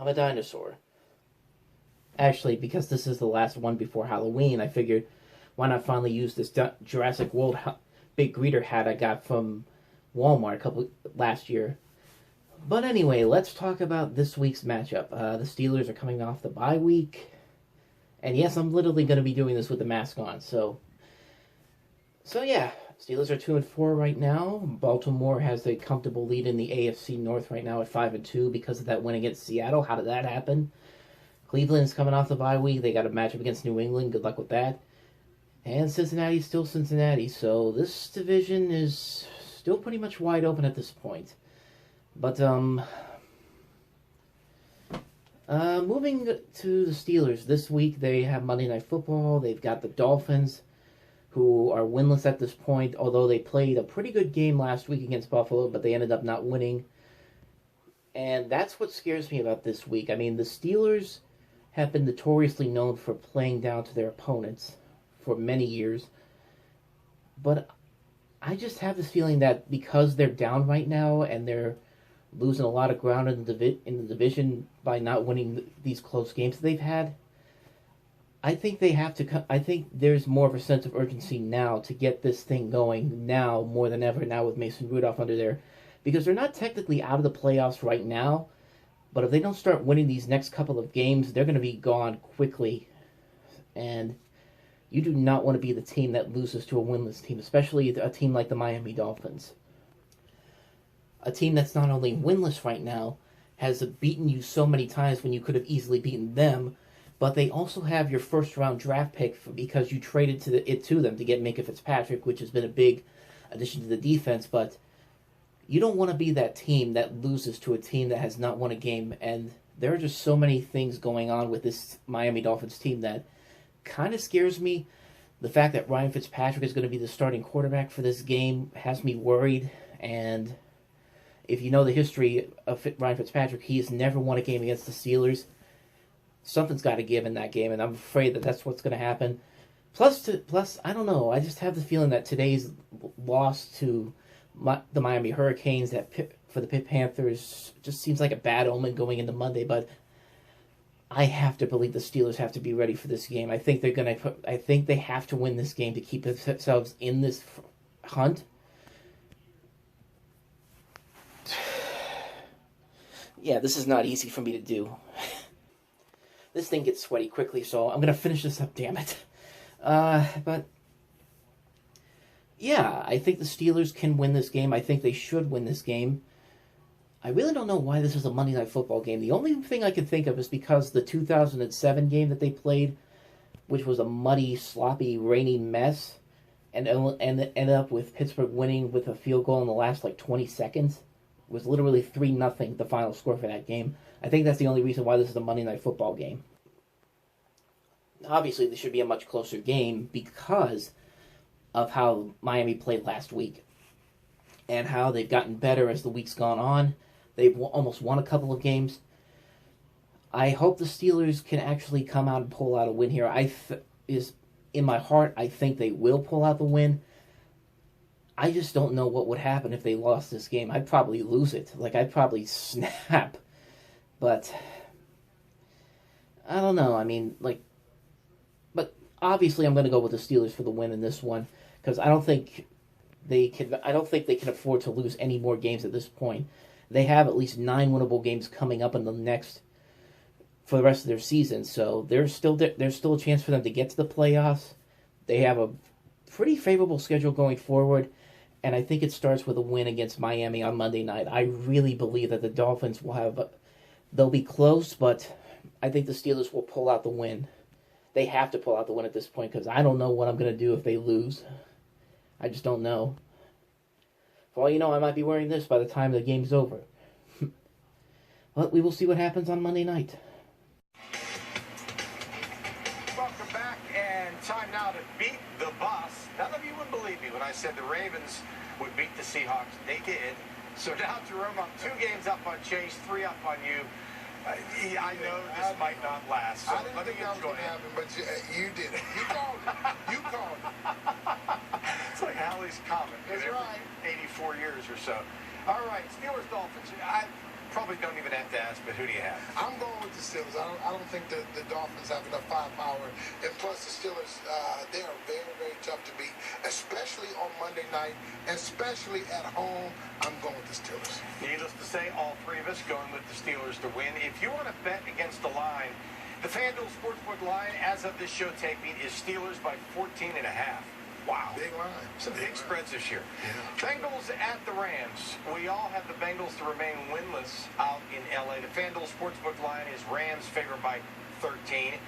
I'm a dinosaur. Actually, because this is the last one before Halloween, I figured why not finally use this Jurassic World big greeter hat I got from Walmart last year. But anyway, let's talk about this week's matchup. The Steelers are coming off the bye week, and yes, I'm literally going to be doing this with the mask on. So yeah, Steelers are 2-4 right now. Baltimore has a comfortable lead in the AFC North right now at 5-2 because of that win against Seattle. How did that happen? Cleveland's coming off the bye week. They got a matchup against New England. Good luck with that. And Cincinnati's still Cincinnati. So this division is still pretty much wide open at this point. But moving to the Steelers, this week they have Monday Night Football. They've got the Dolphins, who are winless at this point, although they played a pretty good game last week against Buffalo, but they ended up not winning. And that's what scares me about this week. I mean, the Steelers have been notoriously known for playing down to their opponents for many years. But I just have this feeling that because they're down right now and they're losing a lot of ground in the division by not winning these close games that they've had, I think they have to. I think there's more of a sense of urgency now to get this thing going now more than ever now with Mason Rudolph under there, because they're not technically out of the playoffs right now, but if they don't start winning these next couple of games, they're going to be gone quickly, and you do not want to be the team that loses to a winless team, especially a team like the Miami Dolphins, a team that's not only winless right now, has beaten you so many times when you could have easily beaten them, but they also have your first-round draft pick because you traded it to them to get Minka Fitzpatrick, which has been a big addition to the defense. But you don't want to be that team that loses to a team that has not won a game. And there are just so many things going on with this Miami Dolphins team that kind of scares me. The fact that Ryan Fitzpatrick is going to be the starting quarterback for this game has me worried. And if you know the history of Ryan Fitzpatrick, he has never won a game against the Steelers. Something's got to give in that game, and I'm afraid that that's what's going to happen. Plus, I don't know. I just have the feeling that today's loss to the Miami Hurricanes for the Pitt Panthers just seems like a bad omen going into Monday. But I have to believe the Steelers have to be ready for this game. I think I think they have to win this game to keep themselves in this hunt. Yeah, this is not easy for me to do. This thing gets sweaty quickly, so I'm going to finish this up, damn it. But, yeah, I think the Steelers can win this game. I think they should win this game. I really don't know why this is a Monday Night Football game. The only thing I can think of is because the 2007 game that they played, which was a muddy, sloppy, rainy mess, and ended up with Pittsburgh winning with a field goal in the last, 20 seconds. It was literally 3-0, the final score for that game. I think that's the only reason why this is a Monday Night Football game. Obviously, this should be a much closer game because of how Miami played last week and how they've gotten better as the week's gone on. They've almost won a couple of games. I hope the Steelers can actually come out and pull out a win here. In my heart, I think they will pull out the win. I just don't know what would happen if they lost this game. I'd probably lose it. I'd probably snap. But I don't know. I mean, but obviously I'm going to go with the Steelers for the win in this one because I don't think they can afford to lose any more games at this point. They have at least 9 winnable games coming up in for the rest of their season. So there's still a chance for them to get to the playoffs. They have a pretty favorable schedule going forward. And I think it starts with a win against Miami on Monday night. I really believe that the Dolphins they'll be close, but I think the Steelers will pull out the win. They have to pull out the win at this point because I don't know what I'm going to do if they lose. I just don't know. For all you know, I might be wearing this by the time the game's over. But we will see what happens on Monday night. Welcome back, and time now to beat the bus. None of you would believe me when I said the Ravens would beat the Seahawks. They did. So now, Jerome, I'm 2 games up on Chase, 3 up on you. I know this might not last, so let me enjoy it. But you did it. You called it. You called it. It's like Halley's Comet. That's right. 84 years or so. All right, Steelers-Dolphins. probably don't even have to ask, but who do you have? I'm going with the Steelers. I don't think the Dolphins have enough firepower. And plus, the Steelers, they are very, very tough to beat, especially on Monday night, especially at home. I'm going with the Steelers. Needless to say, all three of us going with the Steelers to win. If you want to bet against the line, the FanDuel Sportsbook line, as of this show taping, is Steelers by 14.5. Wow. Big line. Some big spreads this year. Yeah. Bengals at the Rams. We all have the Bengals to remain winless out in L.A. The FanDuel Sportsbook line is Rams favored by 13.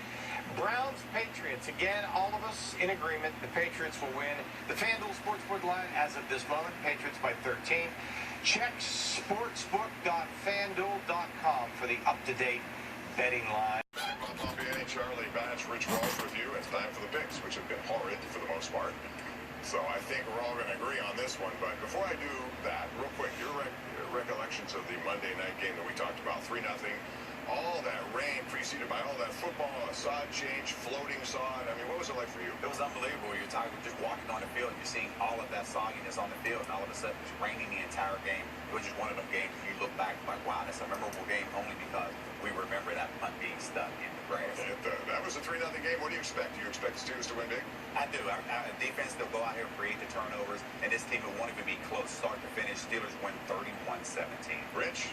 Browns, Patriots. Again, all of us in agreement. The Patriots will win. The FanDuel Sportsbook line, as of this moment, Patriots by 13. Check sportsbook.fanduel.com for the up-to-date betting line. Tom Bianchi, Charlie Batch, Rich Roll's review. It's time for the picks, which have been horrid for the most part. So I think we're all going to agree on this one. But before I do that, real quick, your recollections of the Monday night game that we talked about, 3-0. All that rain preceded by all that football, a sod change, floating sod. I mean, what was it like for you? It was unbelievable. You're talking just walking on the field and you're seeing all of that sogginess on the field, and all of a sudden it's raining the entire game. It was just one of them games you look back like, wow, that's a memorable game only because we remember that punt being stuck in the grass. That was a 3-0 game. What do you expect? Do you expect the Steelers to win big? I do. Our defense, they'll go out here and create the turnovers, and this team will won't even be close start to finish. Steelers win 31-17. Rich?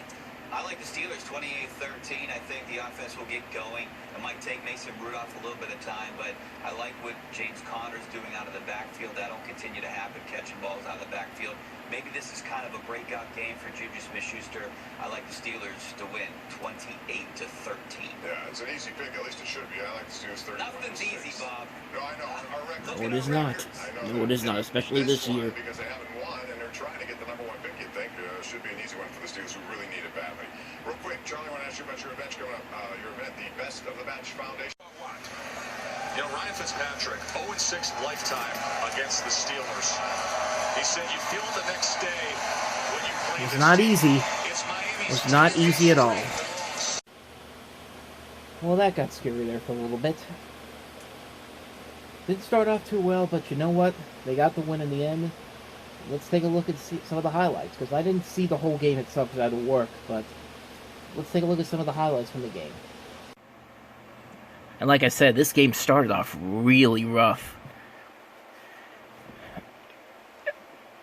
I like the Steelers 28-13. I think the offense will get going. It might take Mason Rudolph a little bit of time, but I like what James Conner's doing out of the backfield. That'll continue to happen, catching balls out of the backfield. Maybe this is kind of a breakout game for Juju Smith-Schuster. I like the Steelers to win 28-13. Yeah, it's an easy pick. At least it should be. I like the Steelers 31. Nothing's easy, Bob. No, I know. Our record. No, it is not. No, it is not, especially this year. Because they haven't won, and they're trying to get the #1 pick, you'd think. Should be an easy one for the Steelers, who really need it badly. Real quick, Charlie, I want to ask you about your event coming up. Your event, the Best of the Batch Foundation. You know, Ryan Fitzpatrick, 0-6 lifetime against the Steelers. He said you feel the next day when you play It's this not team. easy. It's It's not easy at all. Well, that got scary there for a little bit. Didn't start off too well, but you know what? They got the win in the end. Let's take a look at some of the highlights, because I didn't see the whole game itself because I had to work, but let's take a look at some of the highlights from the game. And like I said, this game started off really rough.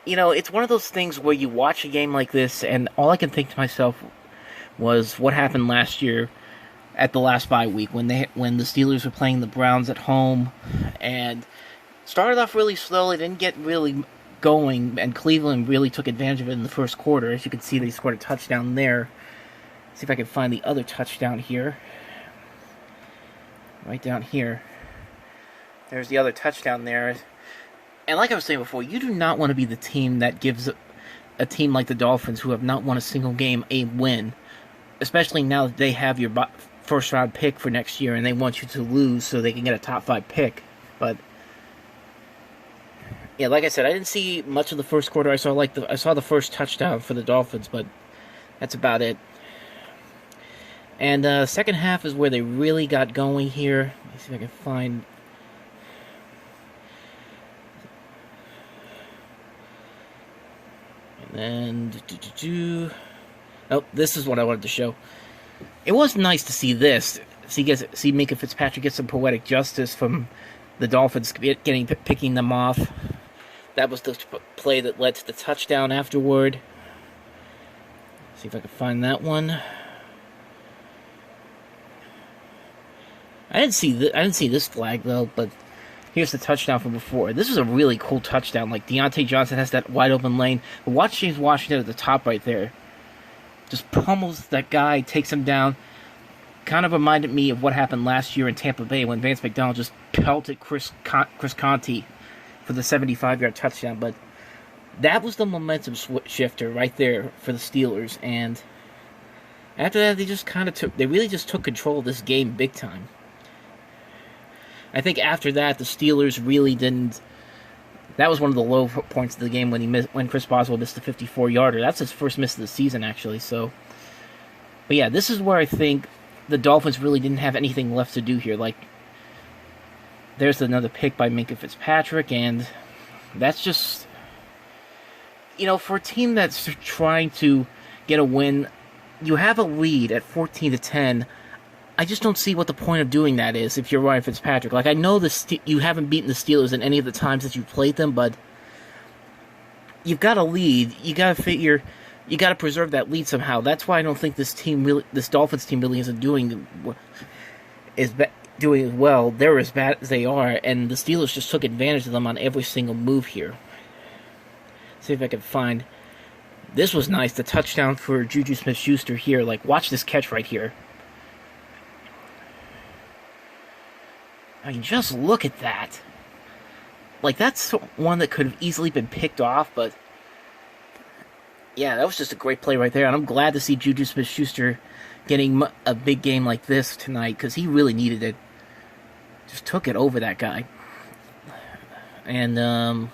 You know, it's one of those things where you watch a game like this, and all I can think to myself was what happened last year at the last bye week when the Steelers were playing the Browns at home, and started off really slowly, didn't get really going, and Cleveland really took advantage of it in the first quarter. As you can see, they scored a touchdown there. See if I can find the other touchdown here. Right down here. There's the other touchdown there. And like I was saying before, you do not want to be the team that gives a team like the Dolphins, who have not won a single game, a win. Especially now that they have your first-round pick for next year, and they want you to lose so they can get a top-5 pick. But yeah, like I said, I didn't see much of the first quarter. I saw the first touchdown for the Dolphins, but that's about it. And second half is where they really got going here. Let me see if I can find. And then oh, this is what I wanted to show. It was nice to see this. See Minka Fitzpatrick get some poetic justice from the Dolphins picking them off. That was the play that led to the touchdown afterward. See if I can find that one. I didn't see this flag though, but here's the touchdown from before. This is a really cool touchdown. Like Deontay Johnson has that wide open lane. But watch James Washington at the top right there. Just pummels that guy, takes him down. Kind of reminded me of what happened last year in Tampa Bay when Vance McDonald just pelted Chris Conte for the 75-yard touchdown. But that was the momentum shifter right there for the Steelers. And after that, they really just took control of this game big time. I think after that, the Steelers really didn't. That was one of the low points of the game when Chris Boswell missed the 54-yarder. That's his first miss of the season, actually. But yeah, this is where I think the Dolphins really didn't have anything left to do here. Like, there's another pick by Minka Fitzpatrick, and that's just, for a team that's trying to get a win you have a lead at 14-10. I just don't see what the point of doing that is if you're Ryan Fitzpatrick. Like, I know you haven't beaten the Steelers in any of the times that you've played them, but you've got a lead. You got to preserve that lead somehow. That's why I don't think this Dolphins team really isn't doing as well. They're as bad as they are, and the Steelers just took advantage of them on every single move here. See if I can find. This was nice, the touchdown for Juju Smith-Schuster here. Like, watch this catch right here. I mean, just look at that. Like, that's one that could have easily been picked off, but yeah, that was just a great play right there. And I'm glad to see Juju Smith-Schuster getting a big game like this tonight, because he really needed it. Just took it over that guy. And,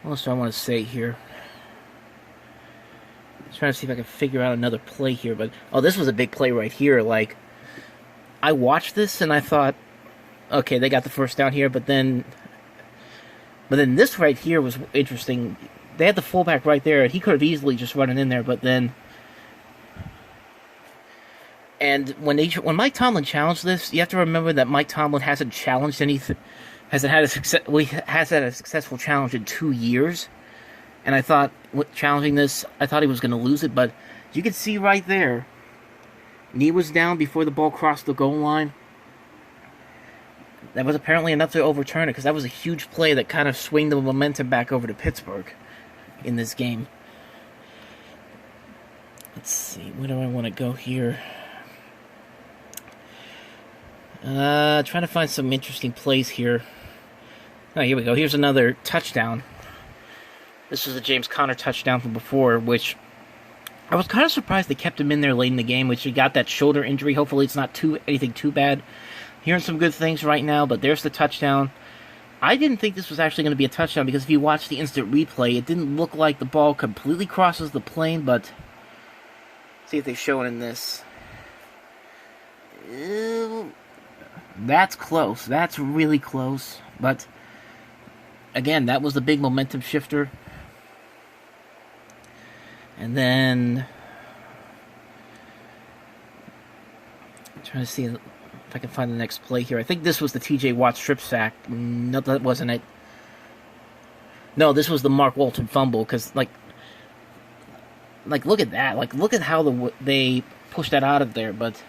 what else do I want to say here? I'm trying to see if I can figure out another play here, but oh, this was a big play right here. Like, I watched this and I thought, okay, they got the first down here, but then this right here was interesting. They had the fullback right there, and he could have easily just run it in there, but then, and when Mike Tomlin challenged this, you have to remember that Mike Tomlin hasn't challenged anything, hasn't had a successful challenge in 2 years. And I thought, with challenging this, I thought he was going to lose it, but you can see right there, knee was down before the ball crossed the goal line. That was apparently enough to overturn it, because that was a huge play that kind of swung the momentum back over to Pittsburgh in this game. Let's see, where do I want to go here? Trying to find some interesting plays here. Oh, here we go. Here's another touchdown. This was a James Conner touchdown from before, which I was kind of surprised they kept him in there late in the game, which he got that shoulder injury. Hopefully it's not anything too bad. Hearing some good things right now, but there's the touchdown. I didn't think this was actually going to be a touchdown, because if you watch the instant replay, it didn't look like the ball completely crosses the plane, but see if they show it in this. That's close. That's really close. But again, that was the big momentum shifter. And then I'm trying to see if I can find the next play here. I think this was the TJ Watt strip sack. No, that wasn't it. No, this was the Mark Walton fumble, because like look at that. Like, look at how they pushed that out of there, but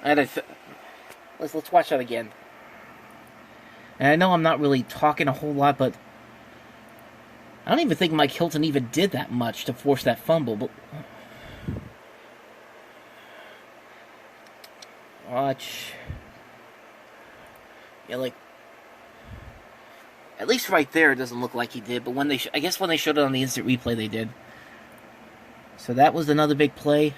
let's watch that again. And I know I'm not really talking a whole lot, but I don't even think Mike Hilton even did that much to force that fumble. But watch. Yeah, like, at least right there it doesn't look like he did, but when I guess when they showed it on the instant replay they did. So that was another big play.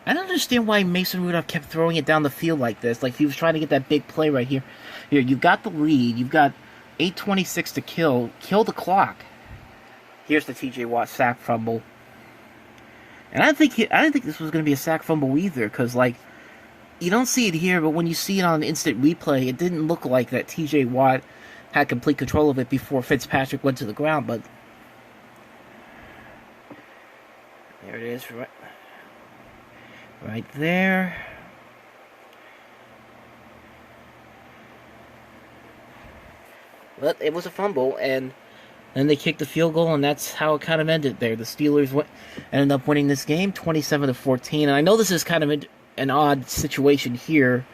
I don't understand why Mason Rudolph kept throwing it down the field like this. Like, he was trying to get that big play right here. Here, you've got the lead. You've got 8:26 to kill. Kill the clock. Here's the TJ Watt sack fumble. And I didn't think this was going to be a sack fumble either, because, like, you don't see it here, but when you see it on instant replay, it didn't look like that TJ Watt had complete control of it before Fitzpatrick went to the ground, but there it is, right there. But it was a fumble, and then they kicked the field goal, and that's how it kind of ended there. The Steelers ended up winning this game, 27-14. And I know this is kind of an odd situation here,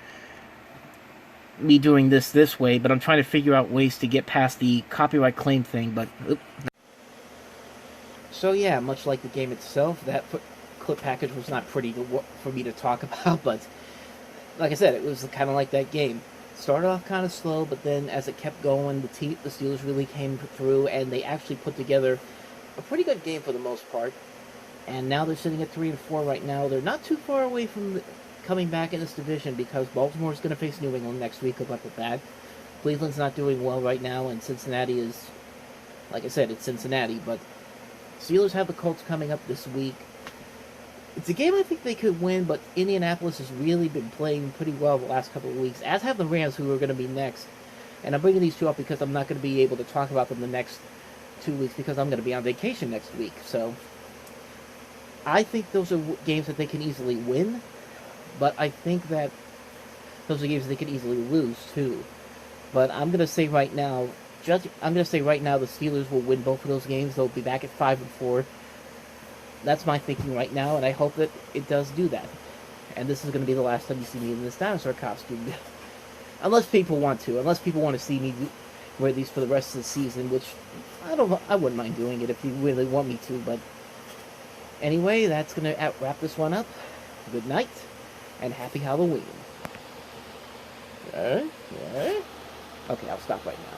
me doing this way, but I'm trying to figure out ways to get past the copyright claim thing. But so yeah, much like the game itself, that clip package was not pretty for me to talk about, but like I said, it was kind of like that game. Started off kind of slow, but then as it kept going, the Steelers really came through, and they actually put together a pretty good game for the most part. And now they're sitting at 3-4 right now. They're not too far away from coming back in this division, because Baltimore is going to face New England next week. Good luck with that. Cleveland's not doing well right now, and Cincinnati is, like I said, it's Cincinnati. But Steelers have the Colts coming up this week. It's a game I think they could win, but Indianapolis has really been playing pretty well the last couple of weeks, as have the Rams, who are going to be next. And I'm bringing these two up because I'm not going to be able to talk about them the next 2 weeks because I'm going to be on vacation next week. So I think those are games that they can easily win, but I think that those are games they can easily lose too. But I'm going to say right now, the Steelers will win both of those games. They'll be back at 5-4. That's my thinking right now, and I hope that it does do that. And this is going to be the last time you see me in this dinosaur costume. Unless people want to see me wear these for the rest of the season, which I wouldn't mind doing it if you really want me to, but anyway, that's going to wrap this one up. Good night, and happy Halloween. Okay, I'll stop right now.